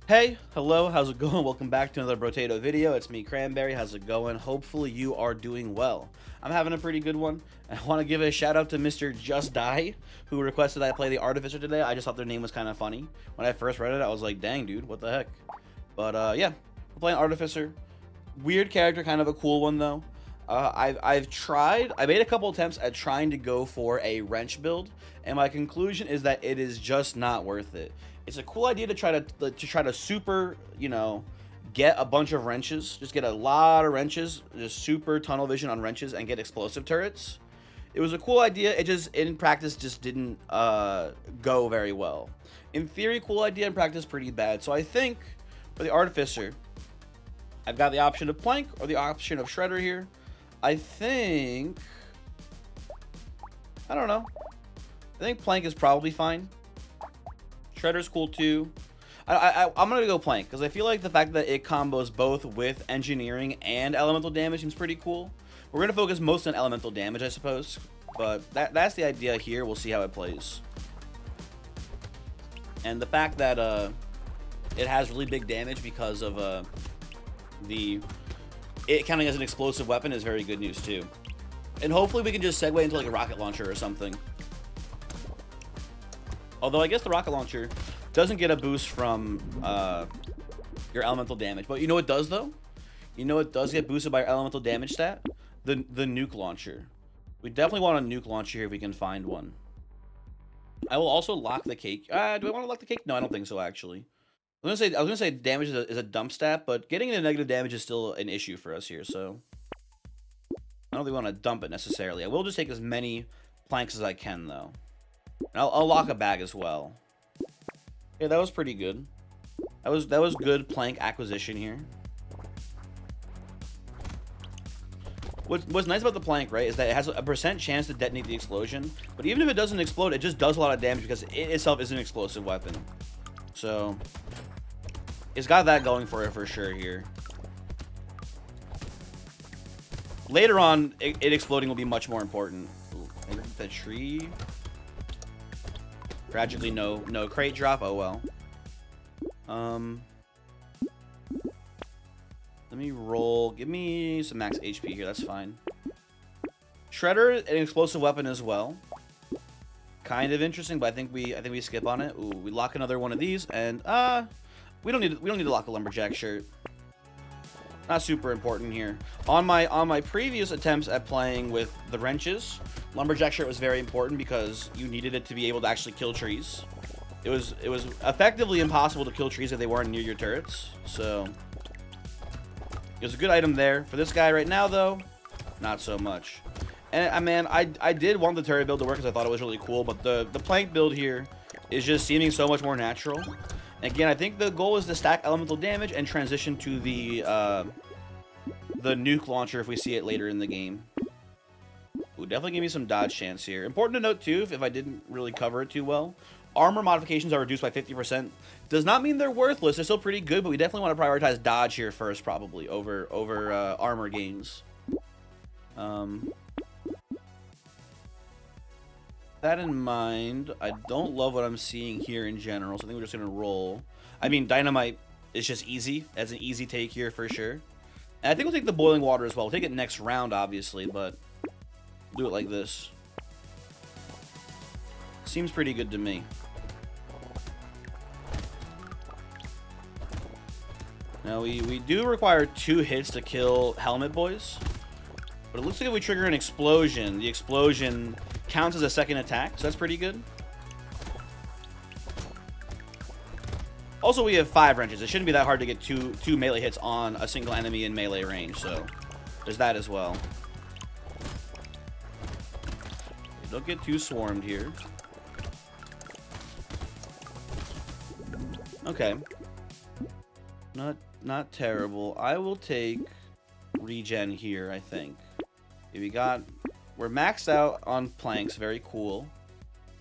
Hey, hello, how's it going? Welcome back to another Brotato video. It's me, Cranberry. How's it going? Hopefully you are doing well. I'm having a pretty good one. I want to give a shout out to Mr. Just Die, who requested I play the Artificer today. I just thought their name was kind of funny. When I first read it, I was like, dang, dude, what the heck? But yeah, we're playing Artificer. Weird character, kind of a cool one, though. I made a couple attempts at trying to go for a wrench build, and my conclusion is that it is just not worth it. It's a cool idea to try to super, get a bunch of wrenches, just get a lot of wrenches, just super tunnel vision on wrenches and get explosive turrets. It was a cool idea. It just in practice just didn't go very well. In theory, cool idea. In practice, pretty bad. So I think for the Artificer, I've got the option of Plank or the option of Shredder here. I don't know. I think Plank is probably fine. Shredder's cool too. I'm gonna go Plank because I feel like the fact that it combos both with engineering and elemental damage seems pretty cool. We're gonna focus most on elemental damage, I suppose, but that's the idea here. We'll see how it plays. And the fact that it has really big damage because of it counting as an explosive weapon is very good news too. And hopefully we can just segue into like a rocket launcher or something. Although I guess the rocket launcher doesn't get a boost from your elemental damage. But you know what does though? You know what does get boosted by your elemental damage stat? The nuke launcher. We definitely want a nuke launcher here if we can find one. I will also lock the cake. Do I want to lock the cake? No, I don't think so actually. I was gonna say damage is a dump stat, but getting into negative damage is still an issue for us here, so I don't think we want to dump it necessarily. I will just take as many planks as I can though. And I'll lock a bag as well. Yeah, that was pretty good. That was good plank acquisition here. What's nice about the plank, right, is that it has a % chance to detonate the explosion. But even if it doesn't explode, it just does a lot of damage because it itself is an explosive weapon. So it's got that going for it for sure here. Later on, it exploding will be much more important. Ooh, maybe the tree. Tragically, no crate drop. Oh well. Let me roll. Give me some max HP here. That's fine. Shredder, an explosive weapon as well. Kind of interesting, but I think we skip on it. Ooh, we lock another one of these, and we don't need to lock a lumberjack shirt. Not super important here. On my previous attempts at playing with the wrenches, lumberjack shirt was very important because you needed it to be able to actually kill trees. It was effectively impossible to kill trees if they weren't near your turrets. So it was a good item there. For this guy right now though, not so much. And man, I did want the turret build to work because I thought it was really cool, but the plank build here is just seeming so much more natural. Again, I think the goal is to stack elemental damage and transition to the nuke launcher if we see it later in the game. Ooh, definitely give me some dodge chance here. Important to note too, if I didn't really cover it too well, armor modifications are reduced by 50%. Does not mean they're worthless. They're still pretty good, but we definitely want to prioritize dodge here first, probably over armor gains. That in mind, I don't love what I'm seeing here in general, so I think we're just gonna roll. I mean, dynamite is just easy, as an easy take here for sure. And I think we'll take the boiling water as well. We'll take it next round, obviously, but do it like this. Seems pretty good to me. Now we do require 2 hits to kill helmet boys, but it looks like if we trigger an explosion, the explosion counts as a second attack, so that's pretty good. Also, we have 5 wrenches. It shouldn't be that hard to get two melee hits on a single enemy in melee range, so there's that as well. Don't get too swarmed here. Okay. Not terrible. I will take regen here, I think. Okay, we're maxed out on planks. Very cool.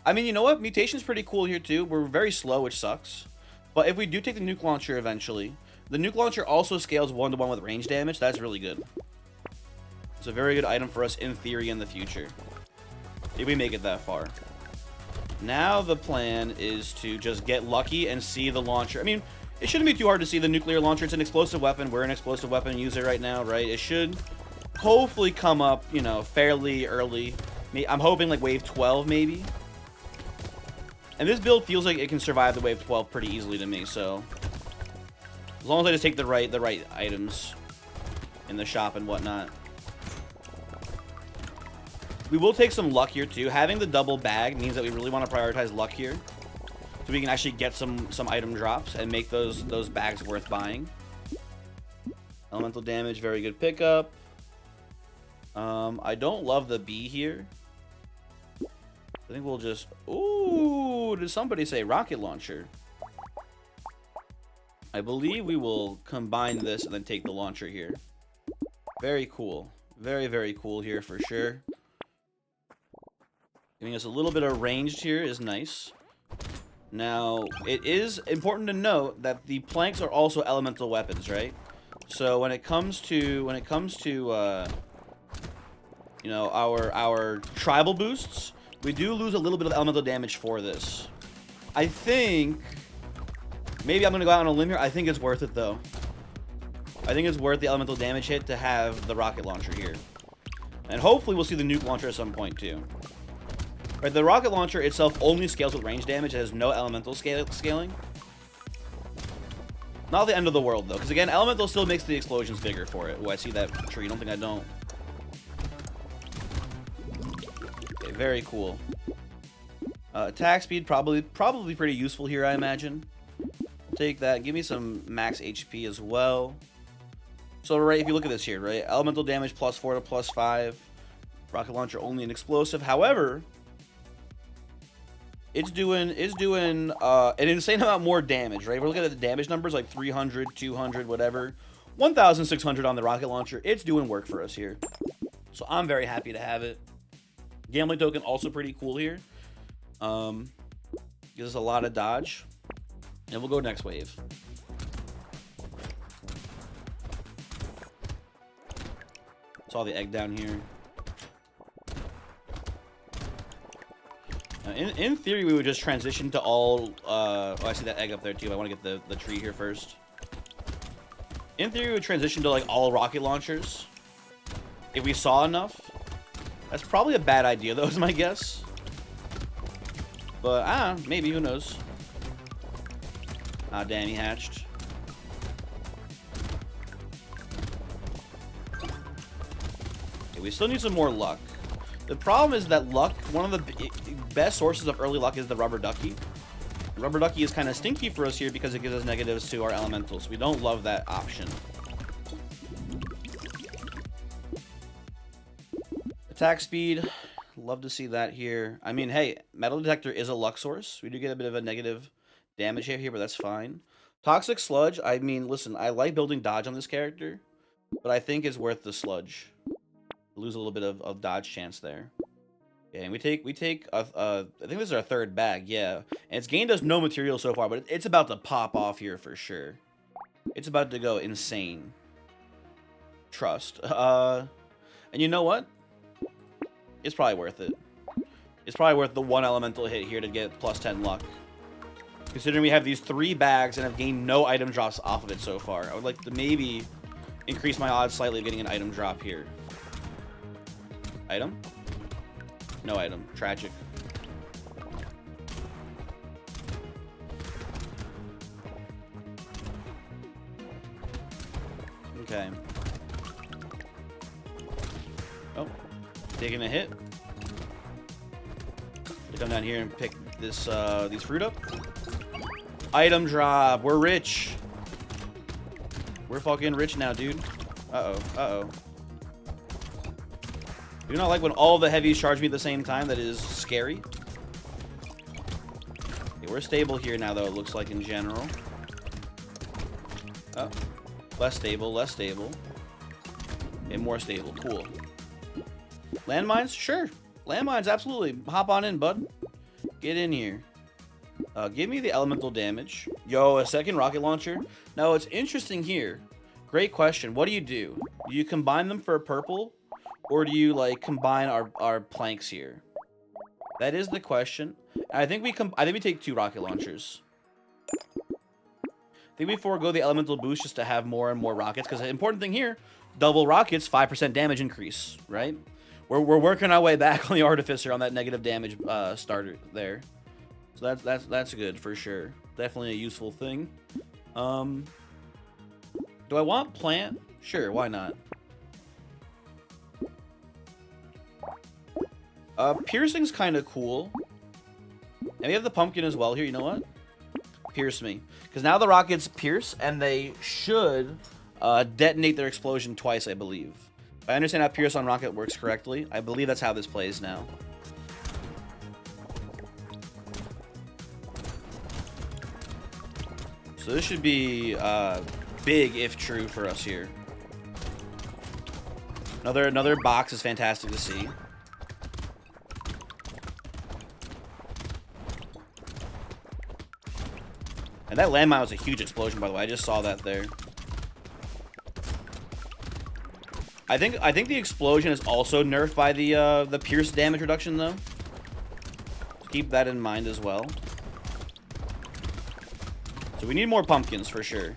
I mean, you know what? Mutation's pretty cool here, too. We're very slow, which sucks. But if we do take the nuke launcher eventually, the nuke launcher also scales 1-to-1 with range damage. That's really good. It's a very good item for us in theory in the future, if we make it that far. Now the plan is to just get lucky and see the launcher. I mean, It shouldn't be too hard to see the nuclear launcher. It's an explosive weapon. We're an explosive weapon user right now, right? It should hopefully come up, you know, fairly early. I'm hoping like wave 12 maybe. And this build feels like it can survive the wave 12 pretty easily to me, so as long as I just take the right items in the shop and whatnot. We will take some luck here too. Having the double bag means that we really want to prioritize luck here, so we can actually get some item drops and make those bags worth buying. Elemental damage, very good pickup. I don't love the B here. I think we'll just... Ooh, did somebody say rocket launcher? I believe we will combine this and then take the launcher here. Very cool. Very, very cool here for sure. Giving us a little bit of range here is nice. Now, it is important to note that the planks are also elemental weapons, right? So when it comes to you know, our tribal boosts, we do lose a little bit of elemental damage for this. I think maybe I'm gonna go out on a limb here. I think it's worth it though. I think it's worth the elemental damage hit to have the rocket launcher here, and hopefully we'll see the nuke launcher at some point too. Right, the rocket launcher itself only scales with range damage. It has no elemental scaling. Not the end of the world, though, because, again, elemental still makes the explosions bigger for it. Oh, I see that tree. Don't think I don't. Okay, very cool. Attack speed, probably pretty useful here, I imagine. Take that. Give me some max HP as well. So, right, if you look at this here, right, elemental damage +4 to +5. Rocket launcher only an explosive. However, it's doing an insane amount more damage, right? If we're looking at the damage numbers, like 300, 200, whatever. 1,600 on the rocket launcher. It's doing work for us here. So I'm very happy to have it. Gambling token also pretty cool here. Gives us a lot of dodge. And we'll go next wave. Saw the egg down here. In theory, we would just transition to all... oh, I see that egg up there, too. I want to get the tree here first. In theory, we would transition to, like, all rocket launchers. If we saw enough. That's probably a bad idea, though, is my guess. But, maybe. Who knows? Ah, damn, he hatched. Okay, we still need some more luck. The problem is that luck, one of the best sources of early luck is the rubber ducky. Rubber ducky is kind of stinky for us here because it gives us negatives to our elementals. We don't love that option. Attack speed, love to see that here. I mean, hey, metal detector is a luck source. We do get a bit of a negative damage here, but that's fine. Toxic sludge, I mean, listen, I like building dodge on this character, but I think it's worth the sludge. Lose a little bit of dodge chance there. Okay, and we take I think this is our third bag, yeah. And it's gained us no material so far, but it's about to pop off here for sure. It's about to go insane. Trust. And you know what? It's probably worth it. It's probably worth the one elemental hit here to get +10 luck. Considering we have these 3 bags and have gained no item drops off of it so far. I would like to maybe increase my odds slightly of getting an item drop here. Item? No item. Tragic. Okay. Oh. Taking a hit. To come down here and pick this these fruit up. Item drop. We're rich. We're fucking rich now, dude. Uh-oh. Uh-oh. Do you not like when all the heavies charge me at the same time? That is scary. Okay, we're stable here now, though, it looks like in general. Oh. Less stable, less stable. And more stable. Cool. Landmines? Sure. Landmines, absolutely. Hop on in, bud. Get in here. Give me the elemental damage. Yo, a second rocket launcher. Now, what's interesting here, great question. What do? Do you combine them for a purple? Or do you, like, combine our planks here? That is the question. And I think we take 2 rocket launchers. think we forego the elemental boost just to have more and more rockets, because the important thing here, double rockets, 5% damage increase, right? We're working our way back on the Artificer on that negative damage starter there. So that's good for sure. Definitely a useful thing. Do I want plant? Sure, why not? Piercing's kind of cool. And we have the pumpkin as well here. You know what? Pierce me. Because now the rockets pierce, and they should detonate their explosion twice, I believe. If I understand how Pierce on rocket works correctly, I believe that's how this plays now. So this should be big if true for us here. Another box is fantastic to see. And that landmine was a huge explosion, by the way. I just saw that there. I think the explosion is also nerfed by the pierce damage reduction, though. Keep that in mind as well. So we need more pumpkins for sure.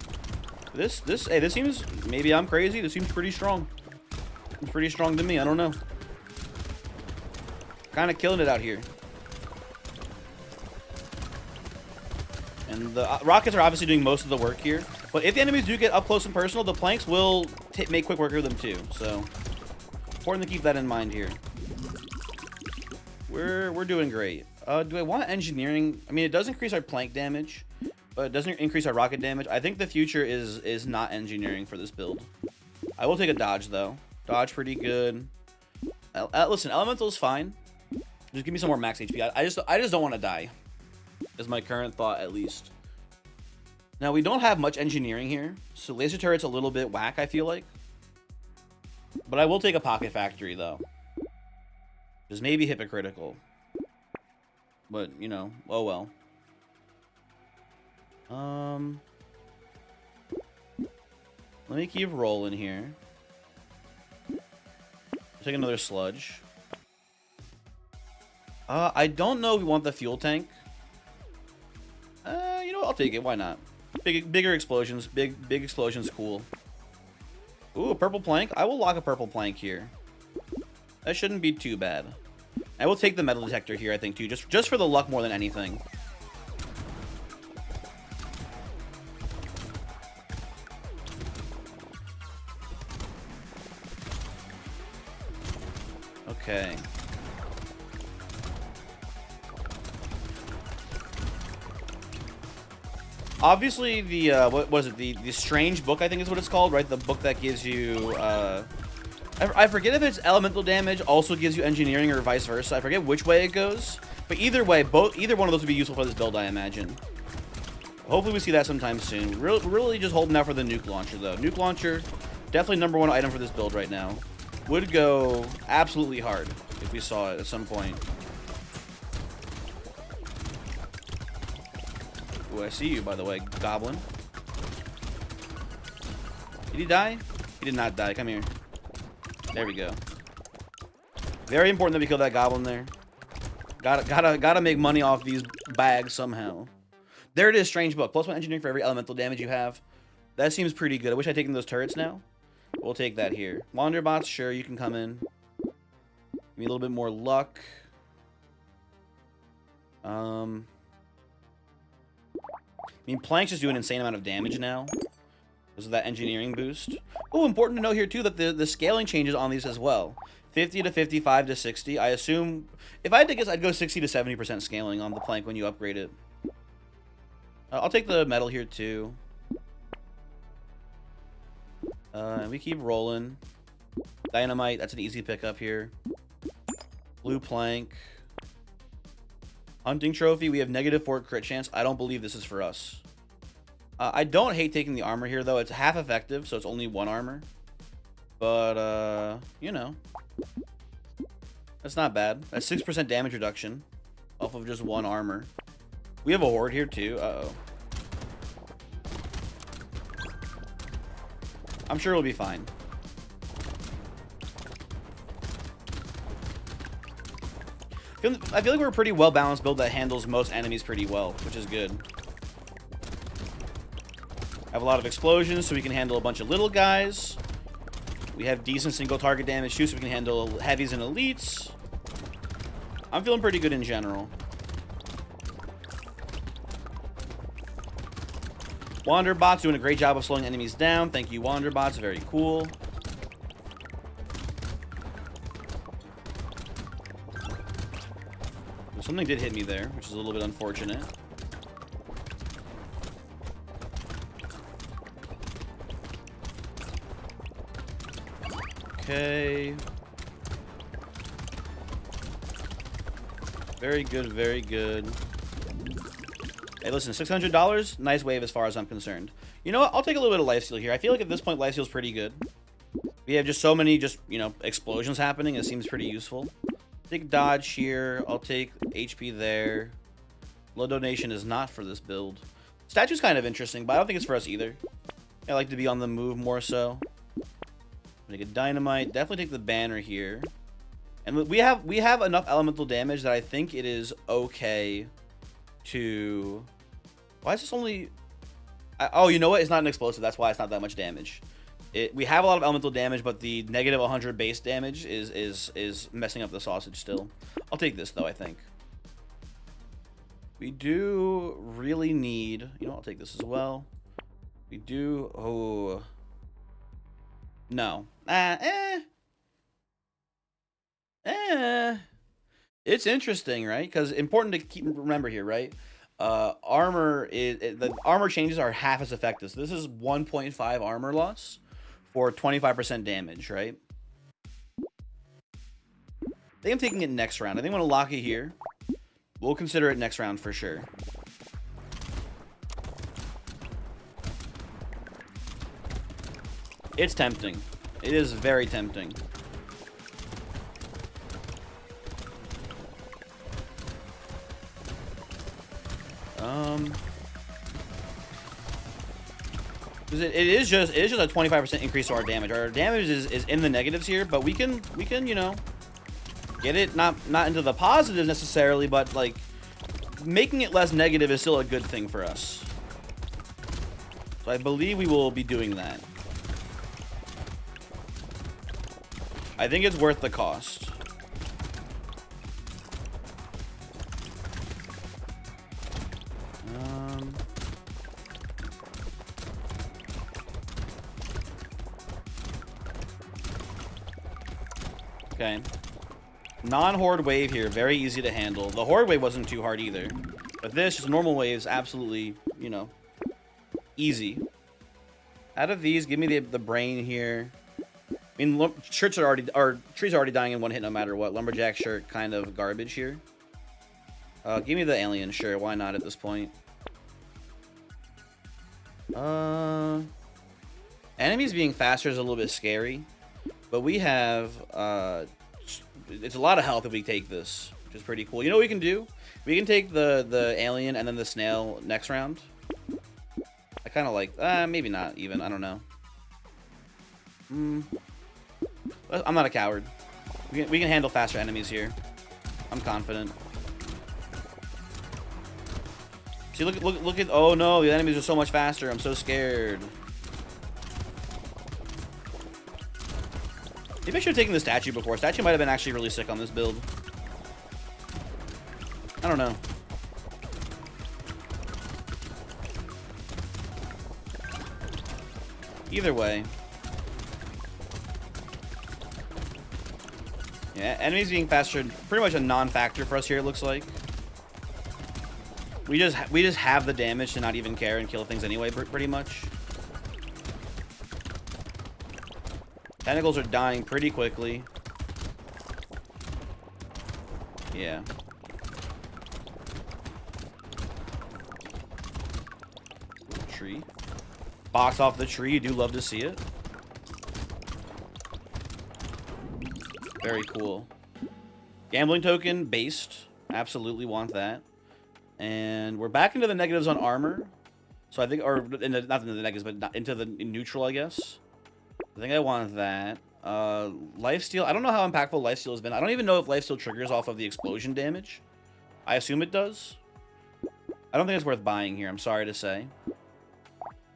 This seems, maybe I'm crazy. This seems pretty strong. It's pretty strong to me. I don't know. Kind of killing it out here. And the rockets are obviously doing most of the work here. But if the enemies do get up close and personal, the planks will make quick work of them too. So important to keep that in mind here. We're doing great. Do I want engineering? I mean, it does increase our plank damage, but it doesn't increase our rocket damage. I think the future is not engineering for this build. I will take a dodge though. Dodge pretty good. Listen, elemental is fine. Just give me some more max HP. I just don't want to die. Is my current thought, at least. Now, we don't have much engineering here, so laser turret's a little bit whack, I feel like. But I will take a pocket factory, though. Just maybe hypocritical. But, you know, oh well. Let me keep rolling here. Take another sludge. I don't know if we want the fuel tank. You know what? I'll take it. Why not? Bigger explosions. Big explosions. Cool. Ooh, a purple plank. I will lock a purple plank here. That shouldn't be too bad. I will take the metal detector here, I think, too. Just for the luck more than anything. Okay. Obviously, the what was it? The strange book, I think is what it's called, right? The book that gives you I forget if it's elemental damage also gives you engineering or vice versa. I forget which way it goes, but either way, either one of those would be useful for this build, I imagine. Hopefully, we see that sometime soon. We're really just holding out for the nuke launcher, though. Nuke launcher, definitely #1 item for this build right now. Would go absolutely hard if we saw it at some point. Ooh, I see you, by the way, Goblin. Did he die? He did not die. Come here. There we go. Very important that we kill that Goblin there. Gotta make money off these bags somehow. There it is, strange book. +1 engineering for every elemental damage you have. That seems pretty good. I wish I'd taken those turrets now. We'll take that here. Wanderbots, sure, you can come in. Give me a little bit more luck. I mean, Plank's just doing an insane amount of damage now. Because of that engineering boost. Oh, important to note here, too, that the scaling changes on these as well. 50 to 55 to 60. I assume, if I had to guess, I'd go 60 to 70% scaling on the Plank when you upgrade it. I'll take the metal here, too. And we keep rolling. Dynamite, that's an easy pickup here. Blue Plank. Hunting Trophy, we have -4 crit chance. I don't believe this is for us. I don't hate taking the armor here, though. It's half effective, so it's only 1 armor. But, you know. That's not bad. That's 6% damage reduction off of just 1 armor. We have a horde here, too. Uh-oh. I'm sure it'll be fine. I feel like we're a pretty well-balanced build that handles most enemies pretty well, which is good. I have a lot of explosions, so we can handle a bunch of little guys. We have decent single target damage too, so we can handle heavies and elites. I'm feeling pretty good in general. Wanderbot's doing a great job of slowing enemies down. Thank you, Wanderbots. Very cool. Something did hit me there, which is a little bit unfortunate. Okay. Very good, very good. Hey, listen, $600? Nice wave as far as I'm concerned. You know what? I'll take a little bit of lifesteal here. I feel like at this point, lifesteal's pretty good. We have just so many, you know, explosions happening. It seems pretty useful. Take dodge here. I'll take HP there. Low donation is not for this build. Statue's kind of interesting, but I don't think it's for us either. I like to be on the move more so. Take a dynamite. Definitely take the banner here. And we have enough elemental damage that I think it is okay to... Why is this only... Oh, you know what? It's not an explosive. That's why it's not that much damage. We have a lot of elemental damage, but the negative 100 base damage is messing up the sausage still. I'll take this, though, I think. We do really need... You know, I'll take this as well. We do... Oh... No. It's interesting, right? Because important to remember here, right? Armor the armor changes are half as effective. So this is 1.5 armor loss for 25% damage, right? I think I'm taking it next round. I think I'm gonna lock it here. We'll consider it next round for sure. It's tempting. It is very tempting. It is just a 25% increase to our damage. Our damage is in the negatives here, but we can you know, get it not into the positives necessarily, but like making it less negative is still a good thing for us. So I believe we will be doing that. I think it's worth the cost. Okay. Non-horde wave here, very easy to handle. The horde wave wasn't too hard either. But this, just normal wave, is absolutely, you know, easy. Out of these, give me the brain here. I mean, trees are already dying in one hit no matter what. Lumberjack shirt, kind of garbage here. Give me the alien shirt, why not at this point? Enemies being faster is a little bit scary. But we have, it's a lot of health if we take this, which is pretty cool. You know what we can do? We can take the alien and then the snail next round. I kind of like, maybe not even, I don't know. I'm not a coward. We can handle faster enemies here. I'm confident. See, look at, oh no, the enemies are so much faster. I'm so scared. Maybe I should have taken the statue before. Statue might have been actually really sick on this build. I don't know. Either way. Yeah, enemies being faster, pretty much a non-factor for us here, it looks like. We just have the damage to not even care and kill things anyway, pretty much. Tentacles are dying pretty quickly. Yeah. Tree. Box off the tree. You do love to see it. Very cool. Gambling token based. Absolutely want that. And we're back into the negatives on armor. So I think, or not into the negatives, but into the neutral, I guess. I think I want that. Lifesteal. I don't know how impactful lifesteal has been. I don't even know if lifesteal triggers off of the explosion damage. I assume it does. I don't think it's worth buying here, I'm sorry to say.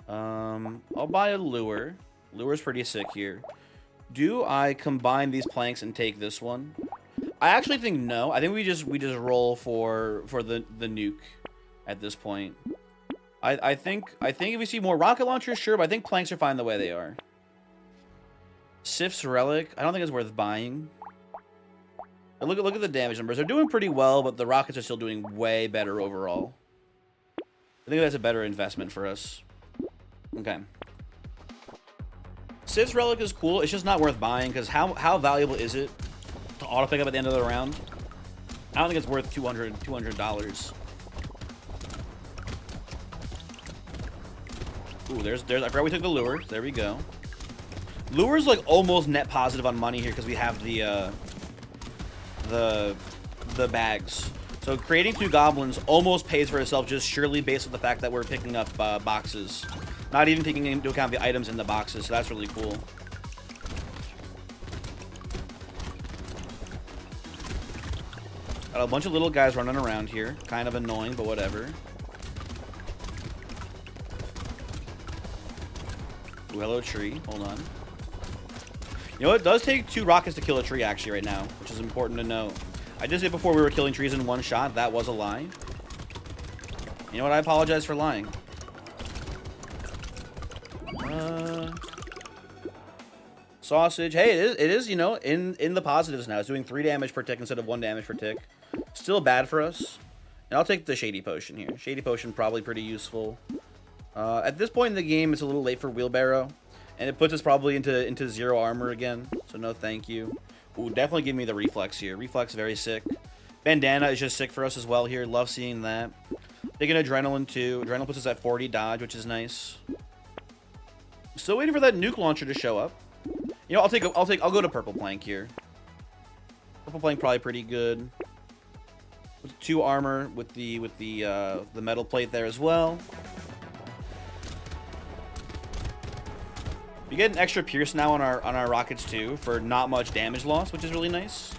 I'll buy a lure. Lure's pretty sick here. Do I combine these planks and take this one? I actually think no. I think we just roll for the nuke at this point. I think if we see more rocket launchers, sure, but I think planks are fine the way they are. Sif's relic, I don't think it's worth buying. But look at the damage numbers. They're doing pretty well, but the rockets are still doing way better overall. I think that's a better investment for us. Okay. Sif's relic is cool. It's just not worth buying because how valuable is it to auto pick up at the end of the round? I don't think it's worth $200. Ooh, there's I forgot we took the lure. There we go. Lure's like almost net positive on money here because we have the bags. So creating 2 goblins almost pays for itself just surely based on the fact that we're picking up boxes. Not even taking into account the items in the boxes, so that's really cool. Got a bunch of little guys running around here. Kind of annoying, but whatever. Ooh, hello tree. Hold on. You know, it does take 2 rockets to kill a tree actually right now, which is important to note. I just said before we were killing trees in 1 shot. That was a lie. You know what? I apologize for lying. Sausage. Hey, it is, you know, in the positives now. It's doing 3 damage per tick instead of 1 damage per tick. Still bad for us. And I'll take the Shady Potion here. Shady Potion probably pretty useful. At this point in the game, it's a little late for Wheelbarrow. And it puts us probably into 0 armor again. So no thank you. Ooh, definitely give me the Reflex here. Reflex, very sick. Bandana is just sick for us as well here. Love seeing that. Taking Adrenaline too. Adrenaline puts us at 40 dodge, which is nice. Still waiting for that nuke launcher to show up. You know, I'll go to Purple Plank here. Purple Plank probably pretty good. With 2 armor with the metal plate there as well. We get an extra pierce now on our rockets too for not much damage loss, which is really nice.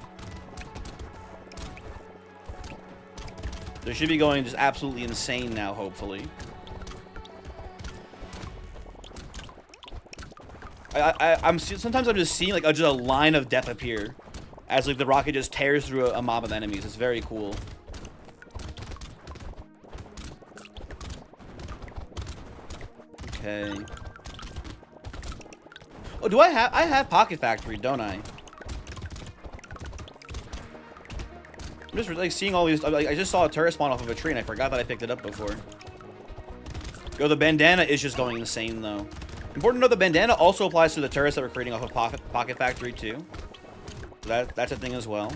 They should be going just absolutely insane now, hopefully. Sometimes I'm just seeing like just a line of death appear as like the rocket just tears through a mob of enemies. It's very cool. Okay. Oh, I have Pocket Factory, don't I? I'm just like seeing all these. I just saw a turret spawn off of a tree and I forgot that I picked it up before. Yo, the bandana is just going insane though. Important to note, the bandana also applies to the turrets that we're creating off of Pocket Factory too. So that's a thing as well.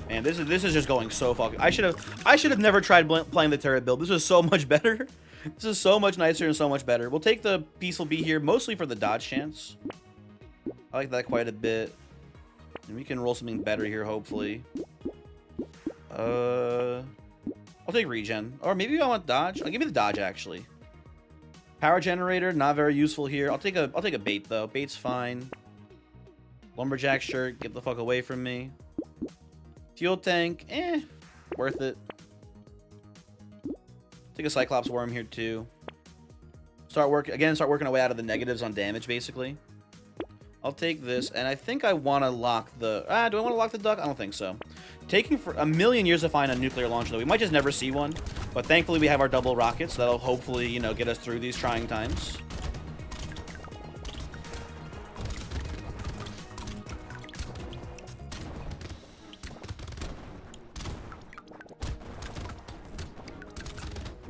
Man, this is just going so fucking. I should have never tried playing the turret build. This is so much better. This is so much nicer and so much better. We'll take the Peaceful Bee here, mostly for the dodge chance. I like that quite a bit. And we can roll something better here, hopefully. I'll take regen. Or maybe I want dodge. I'll give me the dodge, actually. Power generator, not very useful here. I'll take a bait, though. Bait's fine. Lumberjack shirt, get the fuck away from me. Fuel tank, worth it. Take a Cyclops worm here too. Start working our way out of the negatives on damage, basically. I'll take this, and I think I want to lock the... do I want to lock the duck? I don't think so. Taking for a million years to find a nuclear launcher, though. We might just never see one, but thankfully we have our double rockets. So that'll hopefully, you know, get us through these trying times.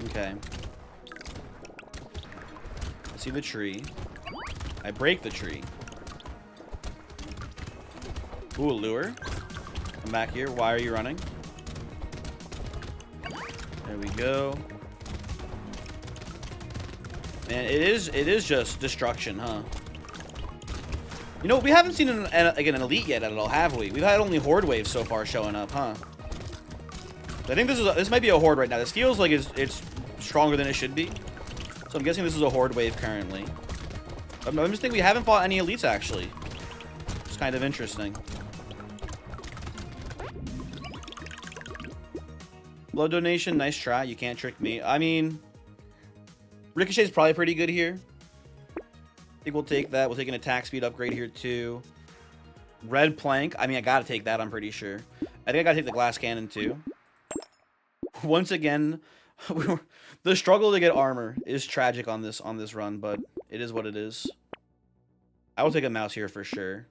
Okay. I see the tree. I break the tree. Ooh, a lure. Come back here. Why are you running? There we go. Man, it is just destruction, huh? You know, we haven't seen an elite yet at all, have we? We've had only horde waves so far showing up, huh? I think this might be a horde right now. This feels like it's stronger than it should be. So I'm guessing this is a horde wave currently. I'm just thinking we haven't fought any elites actually. It's kind of interesting. Blood donation, nice try. You can't trick me. I mean, Ricochet's probably pretty good here. I think we'll take that. We'll take an attack speed upgrade here too. Red plank. I mean, I gotta take that, I'm pretty sure. I think I gotta take the glass cannon too. Once again, the struggle to get armor is tragic on this run, but it is what it is. I will take a mouse here for sure.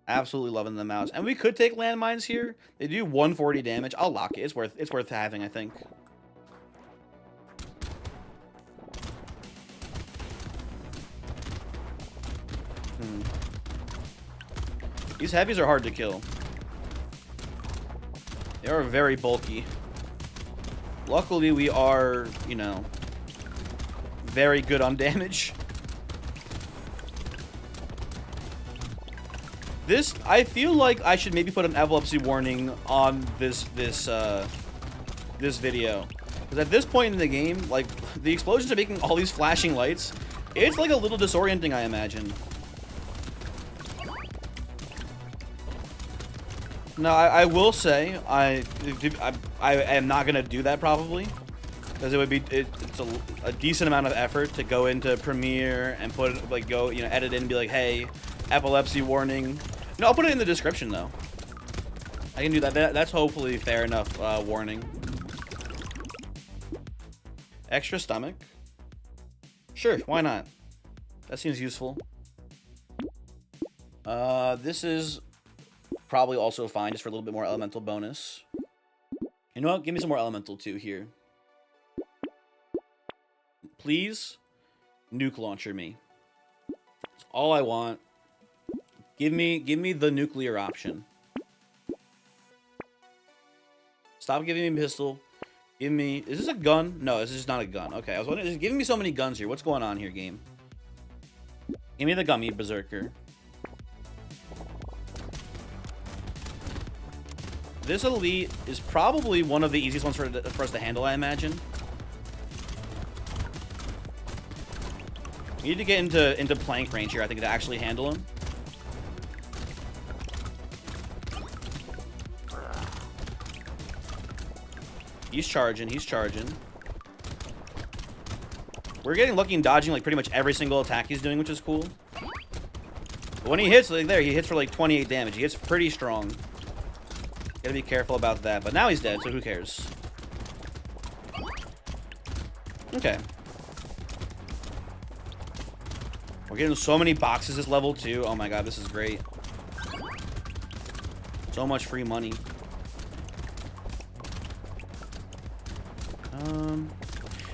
Absolutely loving the mouse. And we could take landmines here. They do 140 damage. I'll lock it. It's worth having, I think. These heavies are hard to kill. They are very bulky. Luckily, we are, you know, very good on damage. This, I feel like I should maybe put an epilepsy warning on this video. Because at this point in the game, like, the explosions are making all these flashing lights. It's like a little disorienting, I imagine. No, I will say I am not gonna do that probably, because it would be it's a decent amount of effort to go into Premiere and put like edit it and be like, hey, epilepsy warning. No, I'll put it in the description though. I can do that. That's hopefully fair enough warning. Extra stomach. Sure, why not? That seems useful. This is probably also fine, just for a little bit more elemental bonus. You know what? Give me some more elemental too here. Please, nuke launcher me. That's all I want. Give me the nuclear option. Stop giving me a pistol. Give me... Is this a gun? No, this is not a gun. Okay, I was wondering... Just giving me so many guns here. What's going on here, game? Give me the gummy berserker. This elite is probably one of the easiest ones for us to handle, I imagine. We need to get into plank range here, I think, to actually handle him. He's charging. He's charging. We're getting lucky and dodging like pretty much every single attack he's doing, which is cool. But when he hits, like there, he hits for like 28 damage. He hits pretty strong. Gotta be careful about that. But now he's dead, so who cares? Okay. We're getting so many boxes this level too. Oh my god, this is great. So much free money.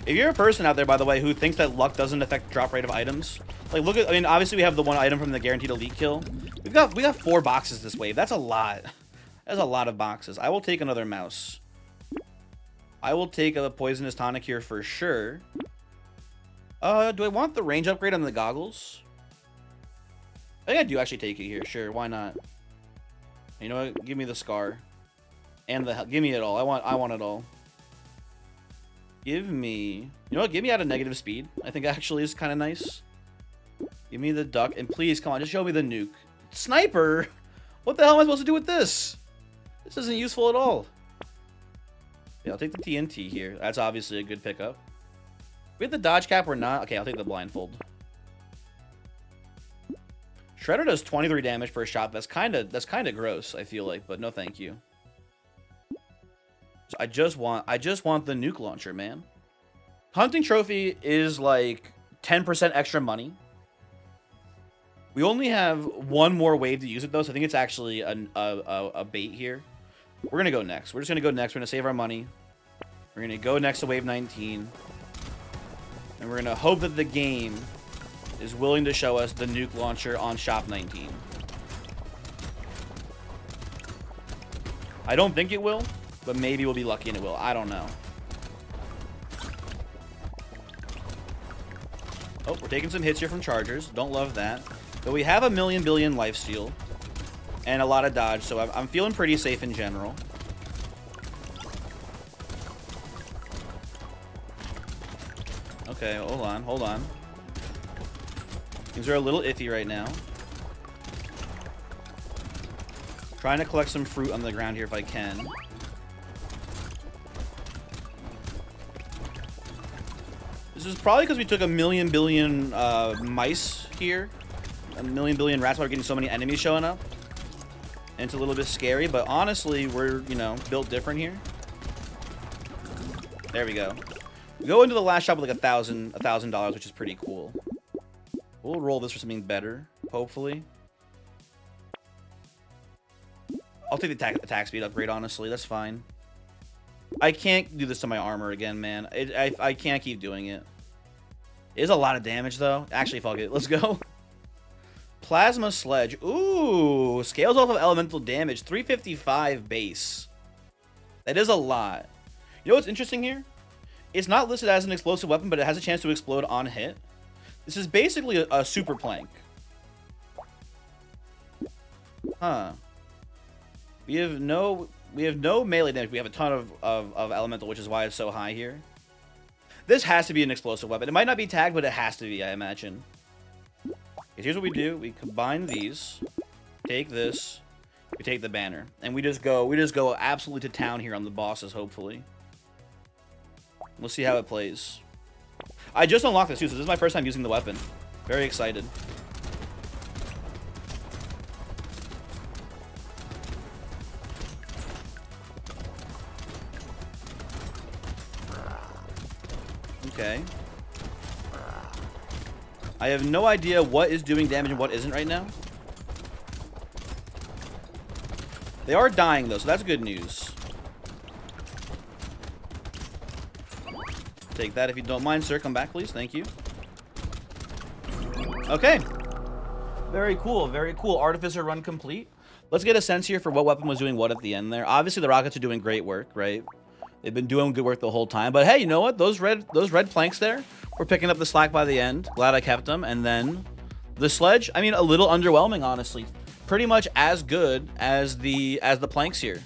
If you're a person out there, by the way, who thinks that luck doesn't affect drop rate of items, like look at, I mean, obviously we have the one item from the guaranteed elite kill. We got 4 boxes this wave. That's a lot. That's a lot of boxes. I will take another mouse. I will take a poisonous tonic here for sure. Do I want the range upgrade on the goggles? I think I do actually take it here. Sure, why not? You know what? Give me the scar. And the give me it all. I want it all. Give me... You know what? Give me out of negative speed. I think actually is kind of nice. Give me the duck. And please, come on, just show me the nuke. Sniper? What the hell am I supposed to do with this? This isn't useful at all. Yeah, I'll take the TNT here. That's obviously a good pickup. We have the dodge cap or not? Okay, I'll take the blindfold. Shredder does 23 damage per shot. That's kind of gross, I feel like, but no thank you. So I just want the nuke launcher, man. Hunting trophy is like 10% extra money. We only have one more wave to use it though, so I think it's actually a bait here. We're gonna go next. We're just gonna go next. We're gonna save our money. We're gonna go next to wave 19. And we're gonna hope that the game is willing to show us the nuke launcher on shop 19. I don't think it will, but maybe we'll be lucky and it will. I don't know. Oh, we're taking some hits here from chargers. Don't love that. But we have a million billion lifesteal and a lot of dodge, so I'm feeling pretty safe in general. Okay, hold on, hold on. Things are a little iffy right now. Trying to collect some fruit on the ground here if I can. This is probably because we took a million billion mice here. A million billion rats while we're getting so many enemies showing up. And it's a little bit scary, but honestly, we're, you know, built different here. There we go. We go into the last shop with like $1,000, which is pretty cool. We'll roll this for something better, hopefully. I'll take the attack speed upgrade, honestly. That's fine. I can't do this to my armor again, man. I can't keep doing it. It is a lot of damage, though. Actually, fuck it. Let's go. Plasma Sledge. Ooh. Scales off of elemental damage. 355 base. That is a lot. You know what's interesting here? It's not listed as an explosive weapon, but it has a chance to explode on hit. This is basically a super plank. Huh. We have no melee damage. We have a ton of elemental, which is why it's so high here. This has to be an explosive weapon. It might not be tagged, but it has to be, I imagine. Okay, here's what we do. We combine these. Take this. We take the banner. And we just go absolutely to town here on the bosses, hopefully. We'll see how it plays. I just unlocked this too, so this is my first time using the weapon. Very excited. Okay. I have no idea what is doing damage and what isn't right now. They are dying though, so that's good news. Take that if you don't mind, sir. Come back, please. Thank you. Okay. Very cool. Very cool. Artificer run complete. Let's get a sense here for what weapon was doing what at the end there. Obviously, the rockets are doing great work, right? They've been doing good work the whole time. But hey, you know what? Those red planks there were picking up the slack by the end. Glad I kept them. And then the sledge, I mean, a little underwhelming, honestly. Pretty much as good as the planks here,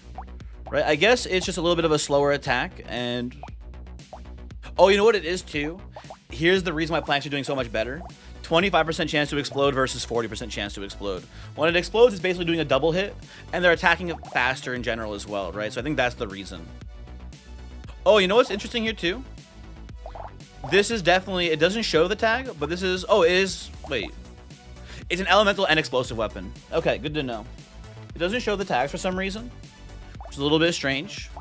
right? I guess it's just a little bit of a slower attack. And oh, you know what it is too? Here's the reason why planks are doing so much better. 25% chance to explode versus 40% chance to explode. When it explodes, it's basically doing a double hit, and they're attacking it faster in general as well, right? So I think that's the reason. Oh, you know what's interesting here too? This is definitely, it doesn't show the tag, but this is, oh, it is, wait. It's an elemental and explosive weapon. Okay, good to know. It doesn't show the tags for some reason, which is a little bit strange.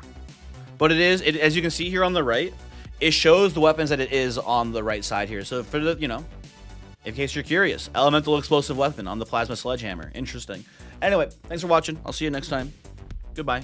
But it is, as you can see here on the right, it shows the weapons that it is on the right side here. So for the, you know, in case you're curious, elemental explosive weapon on the plasma sledgehammer. Interesting. Anyway, thanks for watching. I'll see you next time. Goodbye.